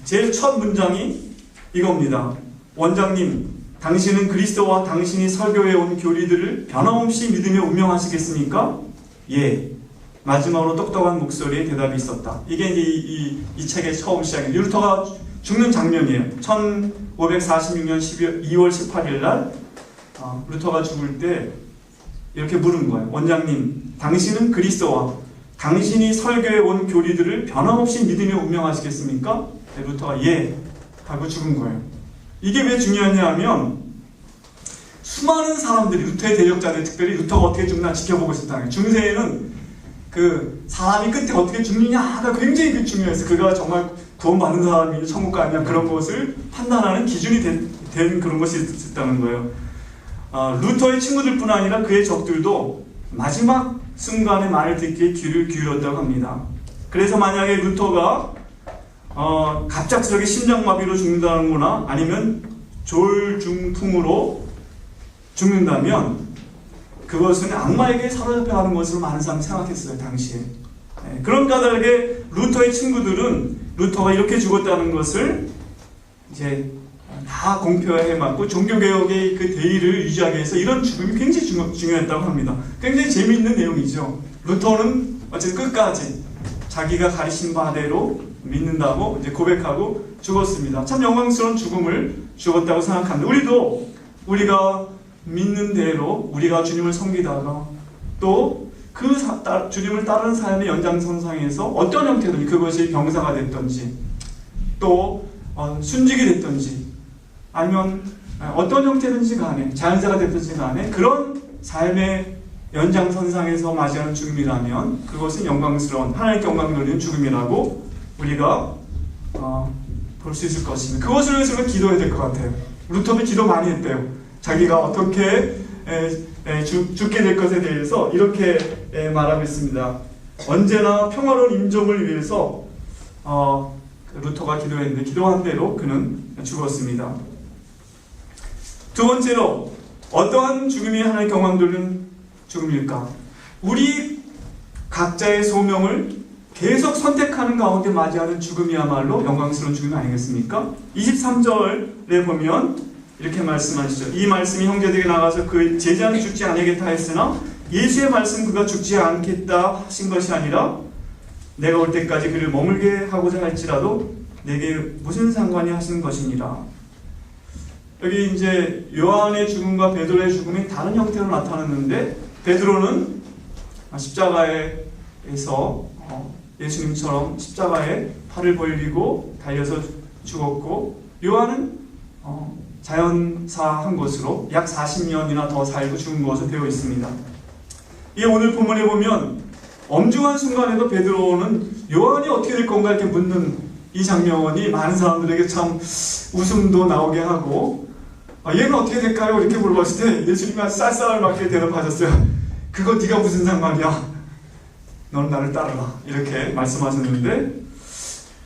제일 첫 문장이 이겁니다. 원장님, 당신은 그리스도와 당신이 설교해 온 교리들을 변함없이 믿으며 운명하시겠습니까? 예. 마지막으로 똑똑한 목소리에 대답이 있었다. 이게 이제 이 책의 처음 시작이에요. 루터가 죽는 장면이에요. 1546년 2월 18일 날 루터가 죽을 때 이렇게 물은 거예요. 원장님, 당신은 그리스도와 당신이 설교해 온 교리들을 변함없이 믿으며 운명하시겠습니까? 네, 루터가 예 하고 죽은 거예요. 이게 왜 중요하냐 하면 수많은 사람들이 루터의 대적자들, 특별히 루터가 어떻게 죽나 지켜보고 있었다는 거예요. 중세에는 그 사람이 끝에 어떻게 죽느냐가 굉장히 중요해서 그가 정말 구원받는 사람이 천국 가느냐 그런 것을 판단하는 기준이 된 그런 것이 있었다는 거예요. 루터의 친구들뿐 아니라 그의 적들도 마지막 순간에 말을 듣기에 귀를 기울였다고 합니다. 그래서 만약에 루터가 갑작스럽게 심장마비로 죽는다거나 아니면 졸중풍으로 죽는다면 그것은 악마에게 사로잡혀가는 것으로 많은 사람이 생각했어요, 당시에. 그런 까닭에 루터의 친구들은 루터가 이렇게 죽었다는 것을 이제 다 공표해맞고 종교개혁의 그 대의를 유지하기 위해서 이런 죽음이 굉장히 중요했다고 합니다. 굉장히 재미있는 내용이죠. 루터는 어쨌든 끝까지 자기가 가르친 바대로 믿는다고 이제 고백하고 죽었습니다. 참 영광스러운 죽음을 죽었다고 생각합니다. 우리가 믿는 대로 우리가 주님을 섬기다가 또 그 주님을 따르는 삶의 연장선상에서 어떤 형태든지 그것이 병사가 됐든지 또 순직이 됐든지 아니면 어떤 형태든지 간에 자연사가 됐든지 간에 그런 삶의 연장선상에서 맞이하는 죽음이라면 그것은 영광스러운 하나님께 영광 돌리는 죽음이라고 우리가 볼 수 있을 것입니다. 그것을 위해서 기도해야 될 것 같아요. 루터도 기도 많이 했대요. 자기가 어떻게 죽게 될 것에 대해서 이렇게 말하고 있습니다. 언제나 평화로운 임종을 위해서 루터가 기도했는데 기도한 대로 그는 죽었습니다. 두 번째로 어떠한 죽음이 하나님 경황 돌리는 죽음일까? 우리 각자의 소명을 계속 선택하는 가운데 맞이하는 죽음이야말로 영광스러운 죽음이 아니겠습니까? 23절에 보면 이렇게 말씀하시죠. 이 말씀이 형제들에게 나가서 그 제자는 죽지 않겠다 했으나 예수의 말씀 그가 죽지 않겠다 하신 것이 아니라 내가 올 때까지 그를 머물게 하고자 할지라도 내게 무슨 상관이 하시는 것이니라. 여기 이제 요한의 죽음과 베드로의 죽음이 다른 형태로 나타났는데, 베드로는 십자가에서 예수님처럼 십자가에 팔을 벌리고 달려서 죽었고, 요한은 자연사한 것으로 약 40년이나 더 살고 죽은 것으로 되어 있습니다. 이 오늘 본문에 보면 엄중한 순간에도 베드로는 요한이 어떻게 될 건가 이렇게 묻는 이 장면이 많은 사람들에게 참 웃음도 나오게 하고, 얘는 어떻게 될까요? 이렇게 물어봤을 때 예수님이 아주 쌀쌀맞게 대답하셨어요. 그거 네가 무슨 상관이야? 너는 나를 따르라. 이렇게 말씀하셨는데,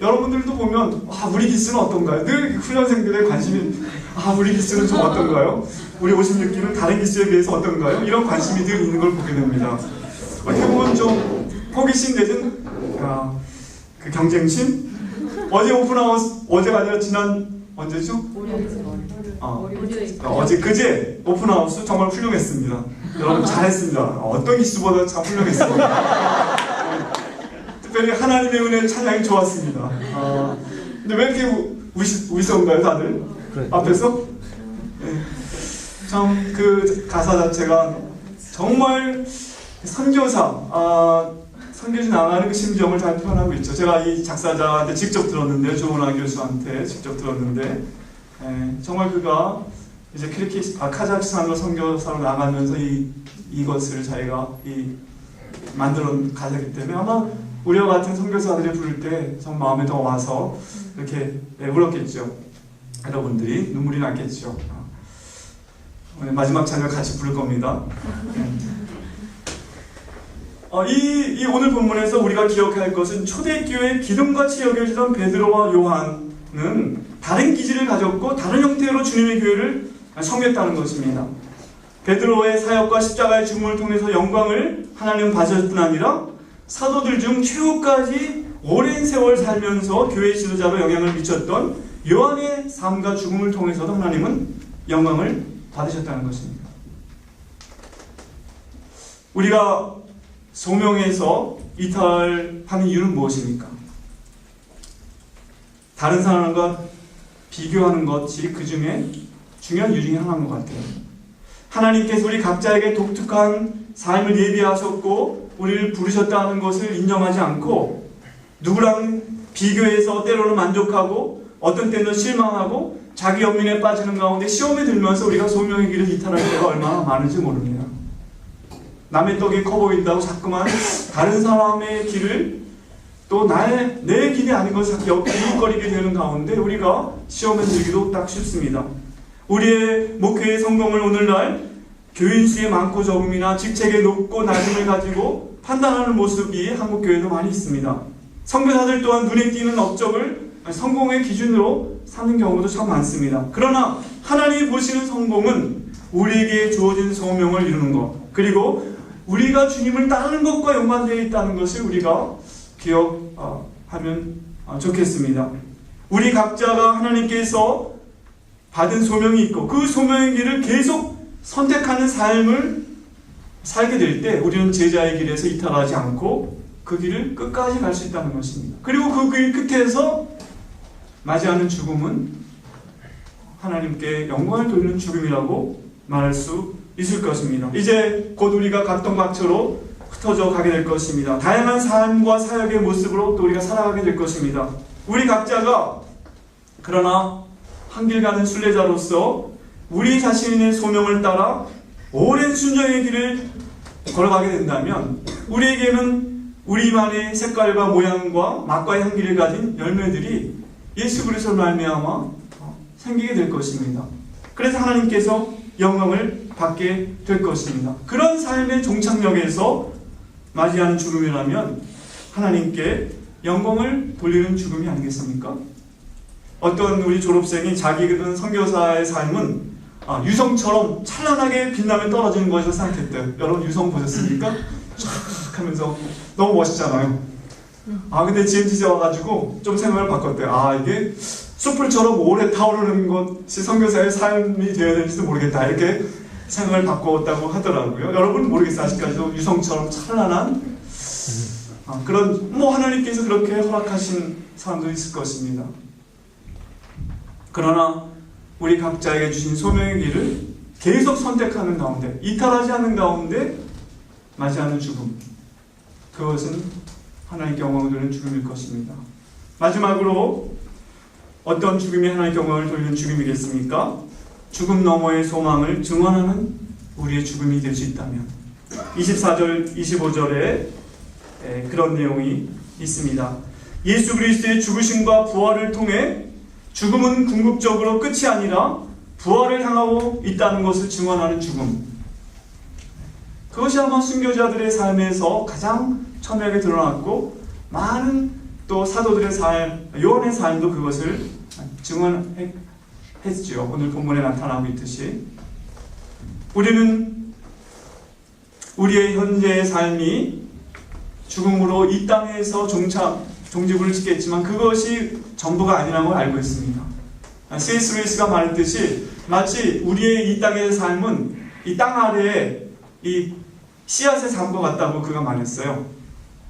여러분들도 보면 우리 기수는 어떤가요? 늘 훈련생들의 관심이 우리 기수는 좀 어떤가요? 우리 56기는 다른 기수에 비해서 어떤가요? 이런 관심이 늘 있는 걸 보게 됩니다. 어떻게 보면 좀 호기심 내진 그 경쟁심? 어제 오픈하우스, 어제가 아니라 지난 언제죠? 그제 오픈하우스 정말 훌륭했습니다. 여러분 잘했습니다. 어떤 기수보다 참 훌륭했습니다. 특별히 하나님의 은혜 찬양이 좋았습니다. 근데 왜 이렇게 우스운가요, 다들? 그래. 앞에서? 네. 참 그 가사 자체가 정말 선교사, 선교지 나가는 그 심정을 잘 표현하고 있죠. 제가 이 작사자한테 직접 들었는데, 조은하 교수한테 직접 들었는데, 정말 그가 이제 카자흐스탄으로 선교사로 나가면서 이것을 자기가 만들어 가기 때문에 아마 우리와 같은 선교사들이 부를 때 정 마음에 더 와서 이렇게 울었겠죠. 여러분들이 눈물이 났겠죠. 오늘 마지막 찬양 같이 부를 겁니다. 이 오늘 본문에서 우리가 기억해야 할 것은 초대교회의 기둥같이 여겨지던 베드로와 요한은 다른 기질을 가졌고 다른 형태로 주님의 교회를 섬겼다는 것입니다. 베드로의 사역과 십자가의 죽음을 통해서 영광을 하나님은 받으실 뿐 아니라 사도들 중 최후까지 오랜 세월 살면서 교회 지도자로 영향을 미쳤던 요한의 삶과 죽음을 통해서도 하나님은 영광을 받으셨다는 것입니다. 우리가 소명에서 이탈하는 이유는 무엇입니까? 다른 사람과 비교하는 것이 그 중에 중요한 이유 중에 하나인 것 같아요. 하나님께서 우리 각자에게 독특한 삶을 예비하셨고 우리를 부르셨다는 것을 인정하지 않고 누구랑 비교해서 때로는 만족하고 어떤 때는 실망하고 자기 연민에 빠지는 가운데 시험에 들면서 우리가 소명의 길을 이탈할 때가 얼마나 많은지 모릅니다. 남의 떡이 커 보인다고 자꾸만 다른 사람의 길을 또 내 길이 아닌 것을 이웃거리게 되는 가운데 우리가 시험에 들기도 딱 쉽습니다. 우리의 목회의 성공을 오늘날 교인 수의 많고 적음이나 직책의 높고 낮음을 가지고 판단하는 모습이 한국 교회도 많이 있습니다. 선교사들 또한 눈에 띄는 업적을 성공의 기준으로 삼는 경우도 참 많습니다. 그러나 하나님이 보시는 성공은 우리에게 주어진 소명을 이루는 것, 그리고 우리가 주님을 따르는 것과 연관되어 있다는 것을 우리가 기억하면 좋겠습니다. 우리 각자가 하나님께서 받은 소명이 있고 그 소명의 길을 계속 선택하는 삶을 살게 될 때 우리는 제자의 길에서 이탈하지 않고 그 길을 끝까지 갈 수 있다는 것입니다. 그리고 그 길 끝에서 맞이하는 죽음은 하나님께 영광을 돌리는 죽음이라고 말할 수 있을 것입니다. 이제 곧 우리가 각동각처로 흩어져 가게 될 것입니다. 다양한 삶과 사역의 모습으로 또 우리가 살아가게 될 것입니다. 우리 각자가 그러나 한길 가는 순례자로서 우리 자신의 소명을 따라 오랜 순종의 길을 걸어가게 된다면 우리에게는 우리만의 색깔과 모양과 맛과 향기를 가진 열매들이 예수 그리스도로 말미암아 생기게 될 것입니다. 그래서 하나님께서 영광을 받게 될 것입니다. 그런 삶의 종착역에서 맞이하는 죽음이라면 하나님께 영광을 돌리는 죽음이 아니겠습니까? 어떤 우리 졸업생이 자기는 선교사의 삶은 유성처럼 찬란하게 빛나면 떨어지는 것이라 생각했대요. 여러분 유성 보셨습니까? 쫙 하면서 너무 멋있잖아요. 근데 GMT에 와가지고 좀 생각을 바꿨대요. 이게 숯불처럼 오래 타오르는 것이 선교사의 삶이 되어야 되는지도 모르겠다, 이렇게 생각을 바꿨다고 하더라고요. 여러분 모르겠어요. 아직까지도 유성처럼 찬란한 그런 하나님께서 그렇게 허락하신 사람도 있을 것입니다. 그러나 우리 각자에게 주신 소명의 길을 계속 선택하는 가운데, 이탈하지 않는 가운데 맞이하는 죽음, 그것은 하나님께 영광을 돌리는 죽음일 것입니다. 마지막으로 어떤 죽음이 하나님께 영광을 돌리는 죽음이겠습니까? 죽음 너머의 소망을 증언하는 우리의 죽음이 될 수 있다면, 24절, 25절에 그런 내용이 있습니다. 예수 그리스도의 죽으심과 부활을 통해 죽음은 궁극적으로 끝이 아니라 부활을 향하고 있다는 것을 증언하는 죽음. 그것이 아마 순교자들의 삶에서 가장 첨예하게 드러났고, 많은 또 사도들의 삶, 요한의 삶도 그것을 증언했죠. 오늘 본문에 나타나고 있듯이 우리는 우리의 현재의 삶이 죽음으로 이 땅에서 종지부를 찍겠지만 그것이 전부가 아니라는 걸 알고 있습니다. C.S. 루이스가 말했듯이 마치 우리의 이 땅의 삶은 이 땅 아래에 이 씨앗의 삶과 같다고 그가 말했어요.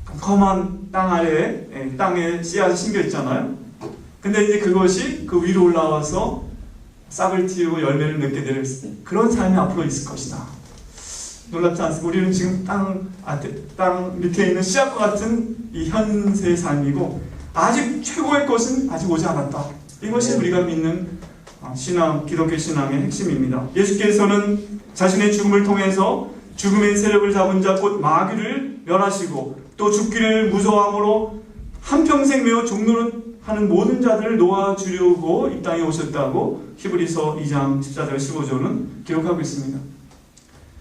컴컴한 땅 아래에 땅에 씨앗이 심겨 있잖아요. 근데 이제 그것이 그 위로 올라와서 싹을 틔우고 열매를 맺게 될 그런 삶이 앞으로 있을 것이다. 놀랍지 않습니까? 우리는 지금 땅 밑에 있는 씨앗과 같은 이 현세의 삶이고, 아직 최고의 것은 아직 오지 않았다. 이것이 우리가 믿는 신앙, 기독교 신앙의 핵심입니다. 예수께서는 자신의 죽음을 통해서 죽음의 세력을 잡은 자 곧 마귀를 멸하시고, 또 죽기를 무서워함으로 한평생 매어 종노릇하는 모든 자들을 놓아주려고 이 땅에 오셨다고 히브리서 2장 14절 15절은 기록하고 있습니다.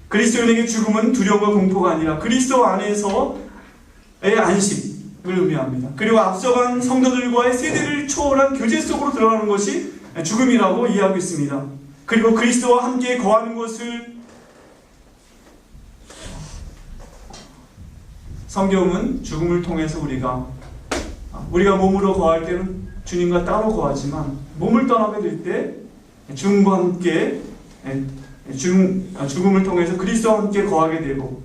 그리스도인에게 죽음은 두려움과 공포가 아니라 그리스도 안에서의 안식을 의미합니다. 그리고 앞서간 성도들과의 세대를 초월한 교제 속으로 들어가는 것이 죽음이라고 이해하고 있습니다. 그리고 그리스도와 함께 거하는 것을 성경은 죽음을 통해서 우리가 몸으로 거할 때는 주님과 따로 거하지만, 몸을 떠나게 될 때 죽음과 함께 죽음을 통해서 그리스도와 함께 거하게 되고,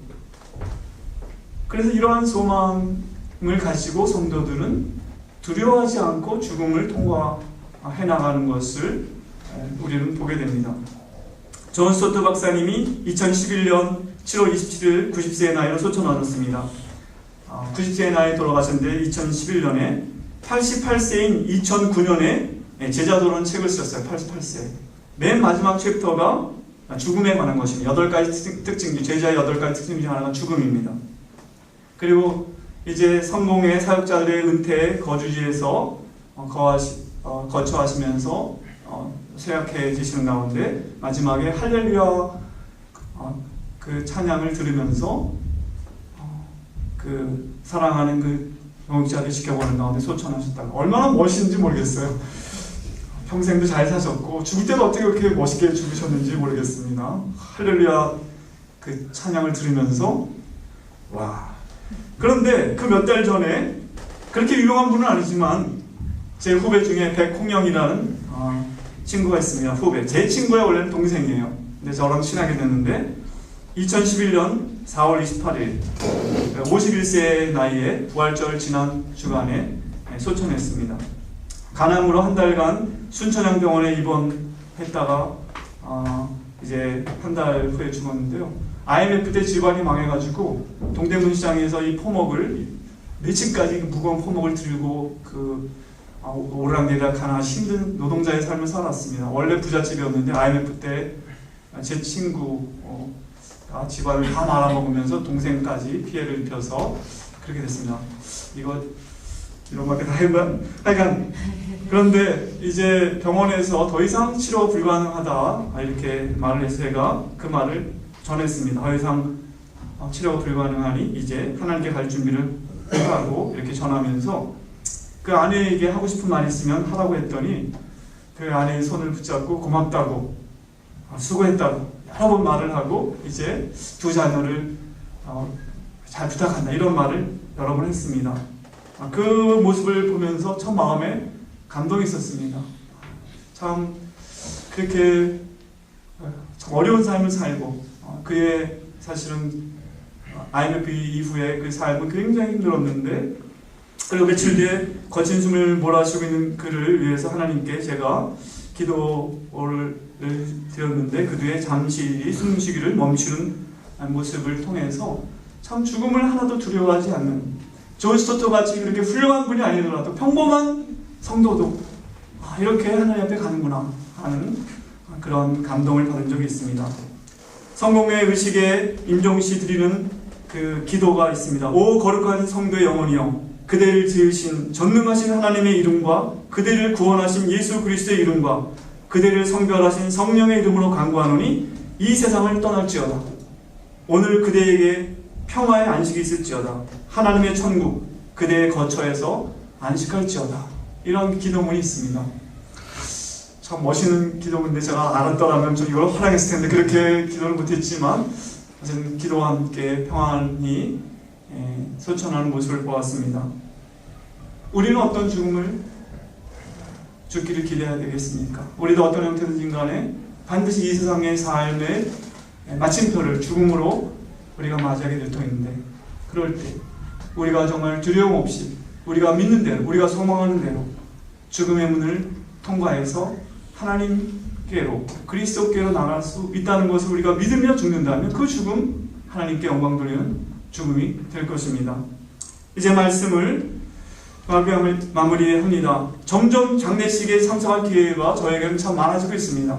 그래서 이러한 소망을 가지고 성도들은 두려워하지 않고 죽음을 통과해 나가는 것을 우리는 보게 됩니다. 존 스토트 박사님이 2011년 7월 27일 90세의 나이로 소천하셨습니다. 90세의 나이에 돌아가셨는데 2011년에 88세인 2009년에 제자도론 책을 썼어요. 88세. 맨 마지막 챕터가 죽음에 관한 것입니다. 8가지 특징, 제자의 8가지 특징 중 하나가 죽음입니다. 그리고 이제 성공의 사역자들의 은퇴 거주지에서 거처하시면서 쇠약해지시는 가운데 마지막에 할렐루야 그 찬양을 들으면서 그 사랑하는 그 영역자를 지켜보는 가운데 소천하셨다고. 얼마나 멋있는지 모르겠어요. 평생도 잘 사셨고 죽을 때도 어떻게 그렇게 멋있게 죽으셨는지 모르겠습니다. 할렐루야 그 찬양을 들으면서 와. 그런데 그 몇 달 전에, 그렇게 유명한 분은 아니지만 제 후배 중에 백홍영이라는 친구가 있습니다. 후배. 제 친구의 원래는 동생이에요. 근데 저랑 친하게 됐는데 2011년 4월 28일 51세의 나이에 부활절 지난 주간에 소천했습니다. 간암으로 한 달간 순천향병원에 입원했다가 이제 한 달 후에 죽었는데요. IMF 때 집안이 망해가지고 동대문 시장에서 이 포목을 며칠까지 무거운 포목을 들고 오르락내리락 하는 힘든 노동자의 삶을 살았습니다. 원래 부잣집이었는데 IMF 때 제 친구가 집안을 다 말아먹으면서 동생까지 피해를 입혀서 그렇게 됐습니다. 이런 말까지 다 해보면 하여간, 그런데 이제 병원에서 더 이상 치료 불가능하다 이렇게 말을 해서 제가 그 말을 전했습니다. 더 이상 치료가 불가능하니 이제 하나님께 갈 준비를 하라고 이렇게 전하면서 그 아내에게 하고 싶은 말 있으면 하라고 했더니 그 아내의 손을 붙잡고 고맙다고 수고했다고 여러 번 말을 하고 이제 두 자녀를 잘 부탁한다 이런 말을 여러 번 했습니다. 그 모습을 보면서 참 마음에 감동이 있었습니다. 참 그렇게 참 어려운 삶을 살고 그의 사실은 IMF 이후에 그 삶은 굉장히 힘들었는데, 그리고 며칠 뒤에 거친 숨을 몰아쉬고 있는 그를 위해서 하나님께 제가 기도를 드렸는데 그 뒤에 잠시 숨쉬기를 멈추는 모습을 통해서 참 죽음을 하나도 두려워하지 않는 존 스토터 같이 그렇게 훌륭한 분이 아니더라도 평범한 성도도 이렇게 하나님 앞에 가는구나 하는 그런 감동을 받은 적이 있습니다. 성공회 의식에 임종시 드리는 그 기도가 있습니다. 오 거룩한 성도의 영혼이여, 그대를 지으신 전능하신 하나님의 이름과 그대를 구원하신 예수 그리스도의 이름과 그대를 성별하신 성령의 이름으로 간구하노니 이 세상을 떠날지어다. 오늘 그대에게 평화의 안식이 있을지어다. 하나님의 천국 그대의 거처에서 안식할지어다. 이런 기도문이 있습니다. 참 멋있는 기도문인데 제가 알았더라면 좀 이걸 허락했을 텐데 그렇게 기도를 못했지만 어쨌든 기도와 함께 평안히 소천하는 모습을 보았습니다. 우리는 어떤 죽음을 죽기를 기대해야 되겠습니까? 우리도 어떤 형태든지 간에 반드시 이 세상의 삶의 마침표를 죽음으로 우리가 맞이하게 될 터인데, 그럴 때 우리가 정말 두려움 없이 우리가 믿는 대로, 우리가 소망하는 대로 죽음의 문을 통과해서 하나님께로, 그리스도께로 나갈 수 있다는 것을 우리가 믿으며 죽는다면 그 죽음 하나님께 영광 돌리는 죽음이 될 것입니다. 이제 말씀을 마무리합니다. 점점 장례식에 참석할 기회가 저에게는 참 많아지고 있습니다.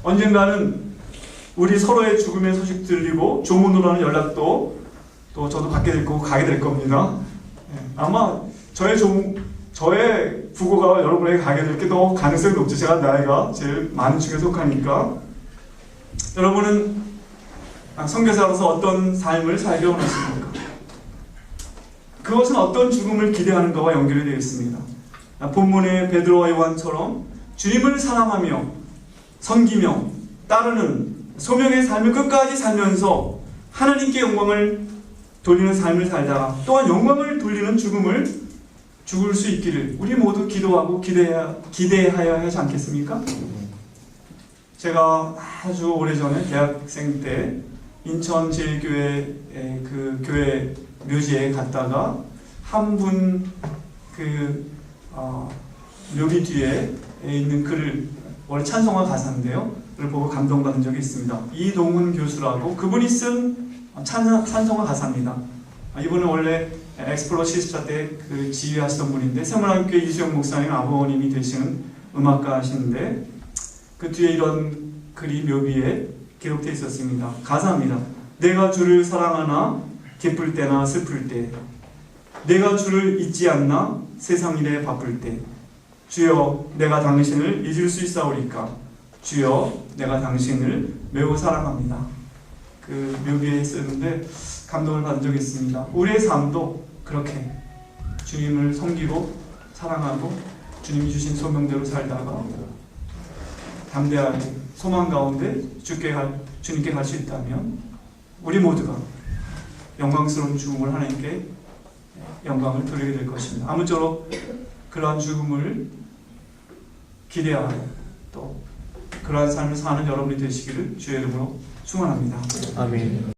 언젠가는 우리 서로의 죽음의 소식 들리고 조문으로 하는 연락도 또 저도 받게 될 거고 가게 될 겁니다. 아마 저의 부고가 여러분에게 가게 될 게 더 가능성이 높죠. 제가 나이가 제일 많은 축에 속하니까. 여러분은 선교사로서 어떤 삶을 살기 원하십니까? 그것은 어떤 죽음을 기대하는가와 연결이 되어 있습니다. 본문의 베드로와 요한처럼 주님을 사랑하며 섬기며 따르는 소명의 삶을 끝까지 살면서 하나님께 영광을 돌리는 삶을 살다가 또한 영광을 돌리는 죽음을 죽을 수 있기를 우리 모두 기도하고 기대하여야 하지 않겠습니까? 제가 아주 오래전에 대학생 때 인천 제1교회 그 교회 묘지에 갔다가 한 분 묘비 뒤에 있는 글을, 원래 찬송가 가사인데요, 그걸 보고 감동받은 적이 있습니다. 이동훈 교수라고 그분이 쓴 찬송가 가사입니다. 이분은 원래 엑스플로 시스타 때 그 지휘하시던 분인데 세문학교 이수영 목사님 아버님이 되시는 음악가시는데 그 뒤에 이런 글이 묘비에 기록되어 있었습니다. 가사입니다. 내가 주를 사랑하나 기쁠 때나 슬플 때, 내가 주를 잊지 않나 세상 일에 바쁠 때, 주여 내가 당신을 잊을 수 있사오리까, 주여 내가 당신을 매우 사랑합니다. 그 묘비에 쓰는데 감동을 받은 적이 있습니다. 우리의 삶도 그렇게 주님을 섬기고 사랑하고 주님이 주신 소명대로 살다가 담대하게 소망 가운데 주님께 갈 수 있다면 우리 모두가 영광스러운 죽음을 하나님께 영광을 돌리게 될 것입니다. 아무쪼록 그러한 죽음을 기대하고 또 그러한 삶을 사는 여러분이 되시기를 주의 이름으로 축원합니다. 아멘.